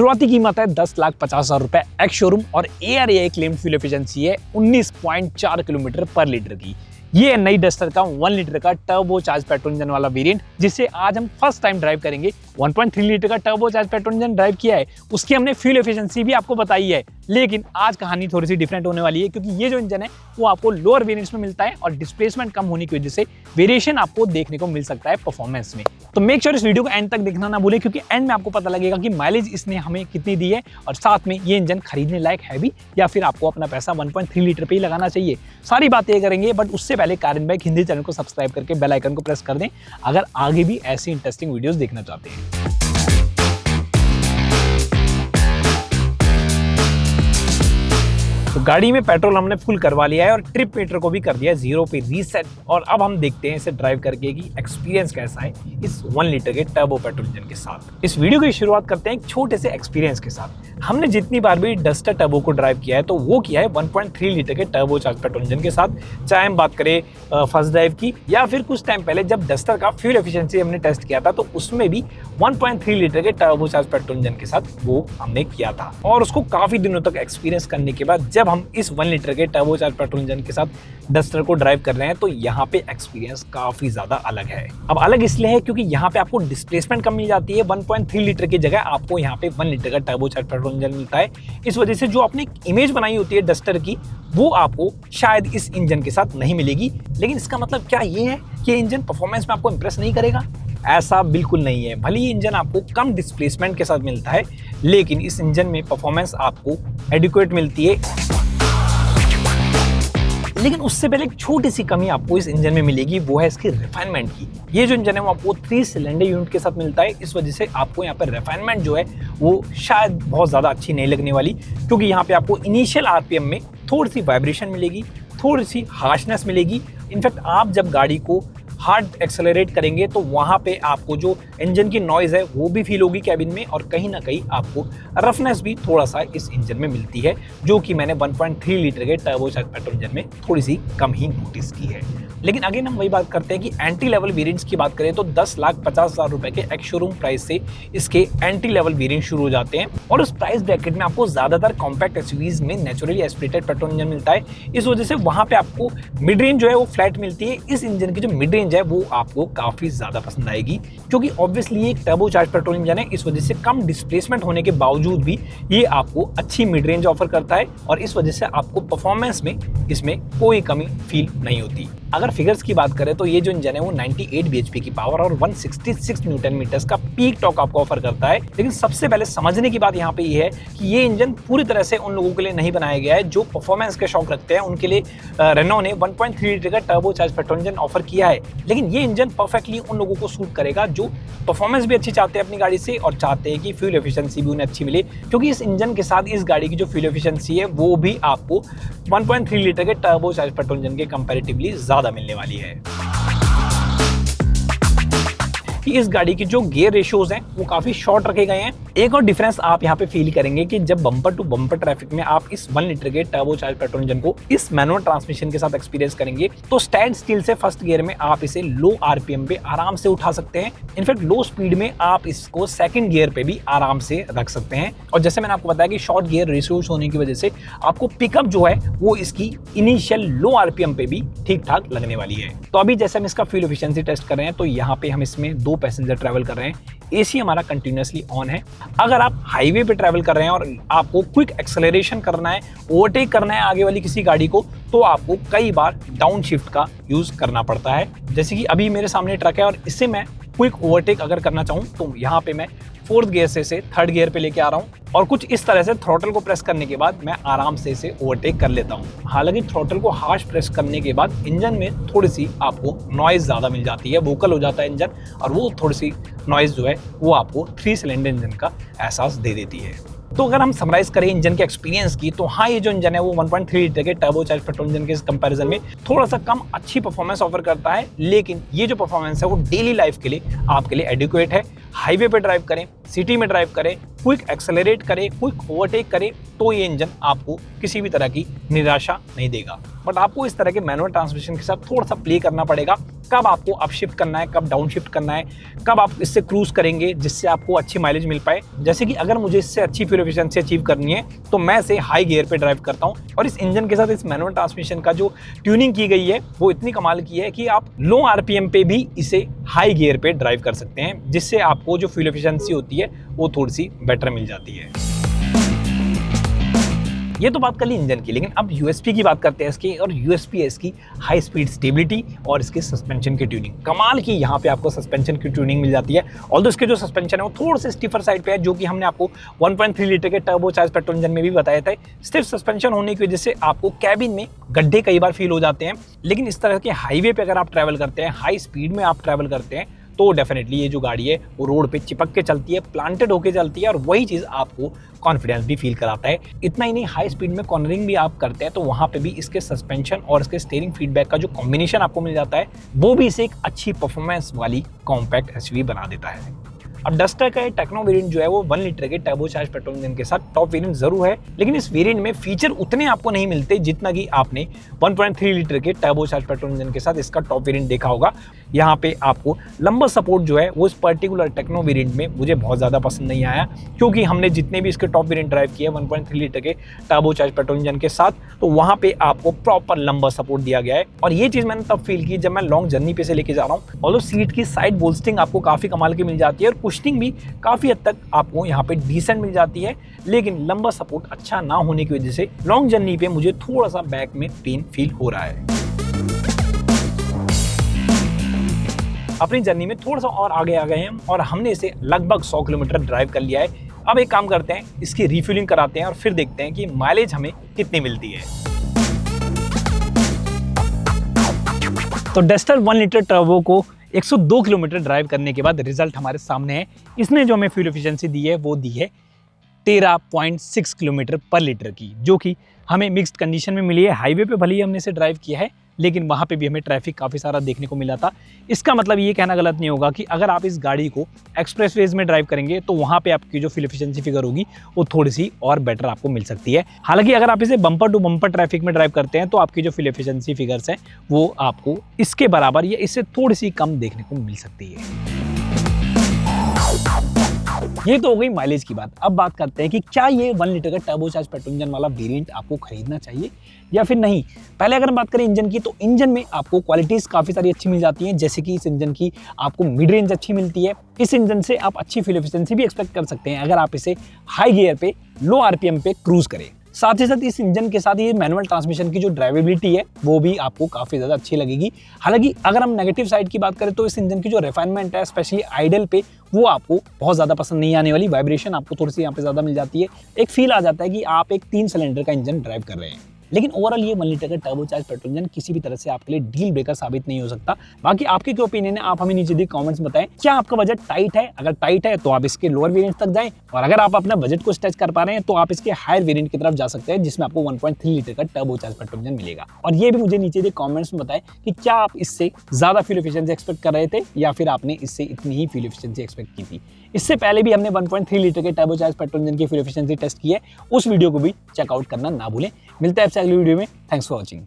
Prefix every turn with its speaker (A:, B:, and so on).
A: शुरुआती कीमत है 10,50,000 रुपए एक्स शोरूम और ARAI क्लेम्ड फ्यूल एफिशिएंसी है 19.4 किलोमीटर पर लीटर की। ये है नई डस्टर का 1 लीटर का टर्बो चार्ज पेट्रोल इंजन वाला वेरिएंट, जिसे आज हम फर्स्ट टाइम ड्राइव करेंगे। 1.3 लीटर का turbo charge petrol engine drive किया है, उसकी हमने फ्यूल एफिशिएंसी भी आपको बताई है। लेकिन आज कहानी थोड़ी सी डिफरेंट होने वाली है, क्योंकि ये जो इंजन है वो आपको लोअर वेरिएंट्स में मिलता है और डिस्प्लेसमेंट कम होने की वजह से वेरिएशन आपको देखने को मिल सकता है परफॉर्मेंस में। तो मेक श्योर इस वीडियो को एंड तक देखना ना भूलें, क्योंकि एंड में आपको पता लगेगा कि माइलेज इसने हमें कितनी दी है और साथ में ये इंजन खरीदने लायक है भी या फिर आपको अपना पैसा 1.3 लीटर पे ही लगाना चाहिए। सारी बातें करेंगे, बट उससे पहले कारिन बाइक हिंदी चैनल को सब्सक्राइब करके बेल आइकन को प्रेस कर दें अगर आगे भी ऐसी इंटरेस्टिंग वीडियोस देखना चाहते हैं। तो गाड़ी में पेट्रोल हमने फुल करवा लिया है और ट्रिप मीटर को भी कर दिया है 0 पे रीसेट, और अब हम देखते हैं इसे ड्राइव करके कि एक्सपीरियंस कैसा है इस 1 लीटर के टर्बो पेट्रोल इंजन के साथ। इस वीडियो की शुरुआत करते हैं एक छोटे से एक्सपीरियंस के साथ। हमने जितनी बार भी डस्टर टर्बो को ड्राइव किया है तो वो किया है 1.3 लीटर के टर्बो चार्ज पेट्रोल इंजन के साथ, चाहे हम बात करें फर्स्ट ड्राइव की या फिर कुछ टाइम पहले जब डस्टर का फ्यूल एफिशिएंसी हमने टेस्ट किया था तो उसमें भी 1.3 लीटर के टर्बो चार्ज पेट्रोल इंजन के साथ वो हमने किया था। और उसको काफी दिनों तक एक्सपीरियंस करने के बाद जब हम इस 1 लीटर के टर्बो चार्ज पेट्रोल इंजन के साथ डस्टर को ड्राइव कर रहे हैं तो यहाँ पे एक्सपीरियंस काफी ज्यादा अलग है। अब अलग इसलिए है क्योंकि यहाँ पे आपको डिस्प्लेसमेंट कम मिल जाती है। 1.3 लीटर की जगह आपको यहाँ पे 1 लीटर का टर्बो चार्ज पेट्रोल इंजन मिलता है। इस वजह से जो आपने इमेज बनाई होती है डस्टर की, वो आपको शायद इस इंजन के साथ नहीं मिलेगी। लेकिन इसका मतलब क्या ये है कि इंजन परफॉर्मेंस में आपको इंप्रेस नहीं करेगा? ऐसा बिल्कुल नहीं है। भले ही इंजन आपको कम डिस्प्लेसमेंट के साथ मिलता है, लेकिन इस इंजन में परफॉर्मेंस आपको एडिक्वेट मिलती है। लेकिन उससे पहले एक छोटी सी कमी आपको इस इंजन में मिलेगी, वो है इसकी रिफाइनमेंट की। ये जो इंजन है वो आपको 3 सिलेंडर यूनिट के साथ मिलता है। इस वजह से आपको यहाँ पर रिफाइनमेंट जो है वो शायद बहुत ज़्यादा अच्छी नहीं लगने वाली, क्योंकि यहाँ पे आपको इनिशियल आरपीएम में थोड़ी सी वाइब्रेशन मिलेगी, थोड़ी सी हार्शनेस मिलेगी। इनफैक्ट आप जब गाड़ी को हार्ड एक्सेलरेट करेंगे तो वहाँ पे आपको जो इंजन की नॉइज़ है वो भी फील होगी कैबिन में, और कहीं ना कहीं आपको रफनेस भी थोड़ा सा इस इंजन में मिलती है, जो कि मैंने 1.3 लीटर के टर्बो चार्ज पेट्रोल इंजन में थोड़ी सी कम ही नोटिस की है। लेकिन अगेन हम वही बात करते हैं कि एंट्री लेवल वेरिएंट्स की बात करें तो 10,50,000 रुपए के एक्स शोरूम प्राइस से इसके एंट्री लेवल वेरिएंट शुरू हो जाते हैं, और उस प्राइस ब्रैकेट में आपको ज्यादातर कॉम्पैक्ट एसयूवीज में नेचुरली एस्पिरेटेड पेट्रोल इंजन मिलता है। इस वजह से वहां पे आपको मिड रेंज जो है वो फ्लैट मिलती है। इस इंजन की जो मिड रेंज है वो आपको काफी ज्यादा पसंद आएगी, क्योंकि ऑब्वियसली एक टर्बो चार्ज पेट्रोल इंजन है। इस वजह से कम डिस्प्लेसमेंट होने के बावजूद भी ये आपको अच्छी मिड रेंज ऑफर करता है, और इस वजह से आपको परफॉर्मेंस में इसमें कोई कमी फील नहीं होती। अगर फिगर्स की बात करें तो ये जो इंजन है वो 98 bhp की पावर और 166 न्यूटन मीटर्स का पीक टॉर्क आपको ऑफर करता है। लेकिन सबसे पहले समझने की बात यहाँ पे ये है कि ये इंजन पूरी तरह से उन लोगों के लिए नहीं बनाया गया है जो परफॉर्मेंस के शौक रखते हैं। उनके लिए रेनो ने 1.3 लीटर का turbo charge petrol engine offer किया है, लेकिन ये इंजन परफेक्टली उन लोगों को सूट करेगा जो परफॉर्मेंस भी अच्छी चाहते हैं अपनी गाड़ी से और चाहते हैं कि फ्यूल एफिशिएंसी भी उन्हें अच्छी मिले, क्योंकि इस इंजन के साथ इस गाड़ी की जो फ्यूल एफिशिएंसी है वो भी आपको 1.3 लीटर के टर्बो चार्ज पेट्रोल इंजन के कंपैरेटिवली ज्यादा मिलने वाली है। कि इस गाड़ी के जो गियर रेशियोज हैं वो काफी शॉर्ट रखे गए हैं। एक और डिफरेंस आप यहाँ पे फील करेंगे कि जब बम्पर टू बम्पर ट्रैफिक में आप इस 1 लीटर के टर्बो चार्ज पेट्रोल इंजन को इस मैनुअल ट्रांसमिशन के साथ एक्सपीरियंस करेंगे तो stand still say first gear में आप इसे लो आरपीएम पे आराम से उठा सकते हैं। इनफैक्ट लो स्पीड में आप इसको सेकंड गियर पे भी आराम से रख सकते हैं। और जैसे मैंने आपको बताया कि शॉर्ट गियर रेशियोज होने की वजह से आपको पिकअप जो है वो इसकी इनिशियल लो आरपीएम पे भी ठीक ठाक लगने वाली है। तो अभी जैसे हम इसका फ्यूल एफिशिएंसी टेस्ट कर रहे हैं तो यहाँ पे हम इसमें 2 पैसेंजर ट्रैवल कर रहे हैं। एसी हमारा कंटिन्यूअसली ऑन है। अगर आप हाईवे पे ट्रैवल कर रहे हैं और आपको क्विक एक्सेलरेशन करना है, ओवरटेक करना है आगे वाली किसी गाड़ी को, तो आपको कई बार डाउन शिफ्ट का यूज करना पड़ता है। जैसे कि अभी मेरे सामने ट्रक है और इससे मैं क्विक ओवरटेक अगर करना चाहूँ तो यहाँ पे मैं 4th गियर से 3rd गियर पे लेके आ रहा हूँ, और कुछ इस तरह से थ्रॉटल को प्रेस करने के बाद मैं आराम से इसे ओवरटेक कर लेता हूँ। हालांकि थ्रॉटल को हार्श प्रेस करने के बाद इंजन में थोड़ी सी आपको नॉइज ज़्यादा मिल जाती है, वोकल हो जाता है इंजन, और वो थोड़ी सी नॉइज जो है वो आपको 3 सिलेंडर इंजन का एहसास दे देती है। तो अगर हम समराइज करें इंजन के एक्सपीरियंस की तो हाँ, ये जो इंजन है वो 1.3 लीटर के टर्बो चार्ज पेट्रोल इंजन के कंपैरिजन में थोड़ा सा कम अच्छी परफॉर्मेंस ऑफर करता है, लेकिन ये जो परफॉर्मेंस है वो डेली लाइफ के लिए आपके लिए एडिक्वेट है। हाईवे पे ड्राइव करें, सिटी में ड्राइव करें, क्विक एक्सेलरेट करें, क्विक ओवरटेक करें, तो ये इंजन आपको किसी भी तरह की निराशा नहीं देगा। बट आपको इस तरह के मैनुअल ट्रांसमिशन के साथ थोड़ा सा प्ले करना पड़ेगा, कब आपको अप शिफ्ट करना है, कब डाउन शिफ्ट करना है, कब आप इससे क्रूज करेंगे जिससे आपको अच्छी माइलेज मिल पाए। जैसे कि अगर मुझे इससे अच्छी फ्यूल एफिशिएंसी अचीव करनी है तो मैं इसे हाई गियर पे ड्राइव करता हूँ। और इस इंजन के साथ इस मैनुअल ट्रांसमिशन का जो ट्यूनिंग की गई है वो इतनी कमाल की है कि आप लो आरपीएम पे भी इसे हाई गियर पे ड्राइव कर सकते हैं, जिससे आपको जो फ्यूल एफिशिएंसी होती है वो थोड़ी सी बेटर मिल जाती है। ये तो बात कर ली इंजन की, लेकिन अब यूएसपी की बात करते हैं इसकी। और यूएसपी है इसकी हाई स्पीड स्टेबिलिटी और इसके सस्पेंशन की ट्यूनिंग। कमाल की यहाँ पे आपको सस्पेंशन की ट्यूनिंग मिल जाती है। ऑल्दो इसके जो सस्पेंशन है वो थोड़े से स्टिफर साइड पे है, जो कि हमने आपको 1.3 लीटर के टर्बो चार्ज पेट्रोल इंजन में भी बताया था। स्टिफ सस्पेंशन होने की वजह से आपको कैबिन में गड्ढे कई बार फील हो जाते हैं, लेकिन इस तरह के हाईवे पे अगर आप ट्रैवल करते हैं, हाई स्पीड में आप ट्रैवल करते हैं, तो डेफिनेटली ये जो गाड़ी है वो रोड पे चिपक के चलती है, प्लांटेड होके चलती है, और वही चीज़ आपको कॉन्फिडेंस भी फील कराता है। इतना ही नहीं, हाई स्पीड में कॉर्नरिंग भी आप करते हैं तो वहाँ पे भी इसके सस्पेंशन और इसके स्टीयरिंग फीडबैक का जो कॉम्बिनेशन आपको मिल जाता है वो भी इसे एक अच्छी परफॉर्मेंस वाली कॉम्पैक्ट एसयूवी बना देता है। अब डस्टर का टेक्नो वेरिएंट जो है वो 1 लीटर के टर्बोचार्ज पेट्रोल इंजन के साथ टॉप वेरिएंट जरूर है, लेकिन इस वेरिएंट में फीचर उतने आपको नहीं मिलते जितना कि आपने 1.3 लीटर के टर्बोचार्ज पेट्रोल इंजन के साथ इसका टॉप वेरिएंट देखा होगा। यहाँ पे आपको लंबा सपोर्ट जो है वो इस पर्टिकुलर टेक्नो वेरिएंट में मुझे बहुत ज़्यादा पसंद नहीं आया, क्योंकि हमने जितने भी इसके टॉप वेरिएंट ड्राइव किए 1.3 लीटर के टर्बोचार्ज पेट्रोल इंजन के साथ, तो वहाँ पे आपको प्रॉपर लंबा सपोर्ट दिया गया है। और ये चीज़ मैंने तब फील की जब मैं लॉन्ग जर्नी पे से लेके जा रहा हूँ। ऑल्दो सीट की साइड बोल्स्टिंग आपको काफ़ी कमाल की मिल जाती है और कुशनिंग भी काफ़ी हद तक आपको यहाँ पे डिसेंट मिल जाती है, लेकिन लंबा सपोर्ट अच्छा ना होने की वजह से लॉन्ग जर्नी पे मुझे थोड़ा सा बैक में पेन फील हो रहा है। अपनी जर्नी में थोड़ा सा और आगे आ गए हैं और हमने इसे लगभग 100 किलोमीटर ड्राइव कर लिया है। अब एक काम करते हैं, इसकी रिफ्यूलिंग कराते हैं और फिर देखते हैं कि माइलेज हमें कितनी मिलती है। तो डस्टर 1 लीटर टर्बो को 102 किलोमीटर ड्राइव करने के बाद रिजल्ट हमारे सामने है। इसने जो हमें फ्यूल एफिशिएंसी दी है वो दी है 13.6 किलोमीटर पर लीटर की, जो कि हमें मिक्स्ड कंडीशन में मिली है। हाईवे पे भले ही हमने इसे ड्राइव किया है, लेकिन वहाँ पे भी हमें ट्रैफिक काफ़ी सारा देखने को मिला था। इसका मतलब ये कहना गलत नहीं होगा कि अगर आप इस गाड़ी को एक्सप्रेसवेज में ड्राइव करेंगे तो वहाँ पे आपकी जो फ्यूल एफिशिएंसी फिगर होगी वो थोड़ी सी और बेटर आपको मिल सकती है। हालांकि अगर आप इसे बम्पर टू बम्पर ट्रैफिक में ड्राइव करते हैं तो आपकी जो फ्यूल एफिशिएंसी फिगर्स हैं वो आपको इसके बराबर या इससे थोड़ी सी कम देखने को मिल सकती है। ये तो हो गई माइलेज की बात। अब बात करते हैं कि क्या ये 1 लीटर का टर्बोचार्ज पेट्रोल इंजन वाला वेरिएंट आपको खरीदना चाहिए या फिर नहीं। पहले अगर हम बात करें इंजन की, तो इंजन में आपको क्वालिटीज काफ़ी सारी अच्छी मिल जाती हैं, जैसे कि इस इंजन की आपको मिड रेंज अच्छी मिलती है। इस इंजन से आप अच्छी फ्यूल एफिशिएंसी भी एक्सपेक्ट कर सकते हैं अगर आप इसे हाई गियर पे लो आरपीएम पे क्रूज करें। साथ ही साथ इस इंजन के साथ ये मैनुअल ट्रांसमिशन की जो ड्राइवेबिलिटी है वो भी आपको काफ़ी ज़्यादा अच्छी लगेगी। हालांकि अगर हम नेगेटिव साइड की बात करें तो इस इंजन की जो रिफाइनमेंट है स्पेशली आइडल पे वो आपको बहुत ज़्यादा पसंद नहीं आने वाली। वाइब्रेशन आपको थोड़ी सी यहाँ पे ज़्यादा मिल जाती है। एक फील आ जाता है कि आप एक 3 सिलेंडर का इंजन ड्राइव कर रहे हैं। लेकिन ओवरऑल ये 1 लीटर का टर्बोचार्ज पेट्रोल इंजन किसी भी तरह से आपके लिए डील ब्रेकर साबित नहीं हो सकता। बाकी आपके क्या ओपिनियन है आप हमें नीचे दी कमेंट्स बताएं। क्या आपका बजट टाइट है? अगर टाइट है तो आप इसके लोअर वेरिएंट तक जाएं, और अगर आप अपना बजट को स्ट्रेच कर पा रहे हैं तो आप इसके हायर वेरिएंट की तरफ जा सकते हैं, जिसमें आपको 1.3 लीटर का टर्बोचार्ज पेट्रोल इंजन मिलेगा। और ये भी मुझे नीचे दी कमेंट्स में बताएं कि क्या आप इससे ज्यादा फ्यूल एफिशिएंसी एक्सपेक्ट कर रहे थे या फिर आपने इससे इतनी ही फ्यूल एफिशिएंसी एक्सपेक्ट की थी। इससे पहले भी हमने 1.3 लीटर के टर्बोचार्ज पेट्रोल इंजन की फ्यूल एफिशिएंसी टेस्ट की है, उस वीडियो को भी चेकआउट करना ना भूलें। मिलते हैं आपसे अगली वीडियो में। Thanks for watching.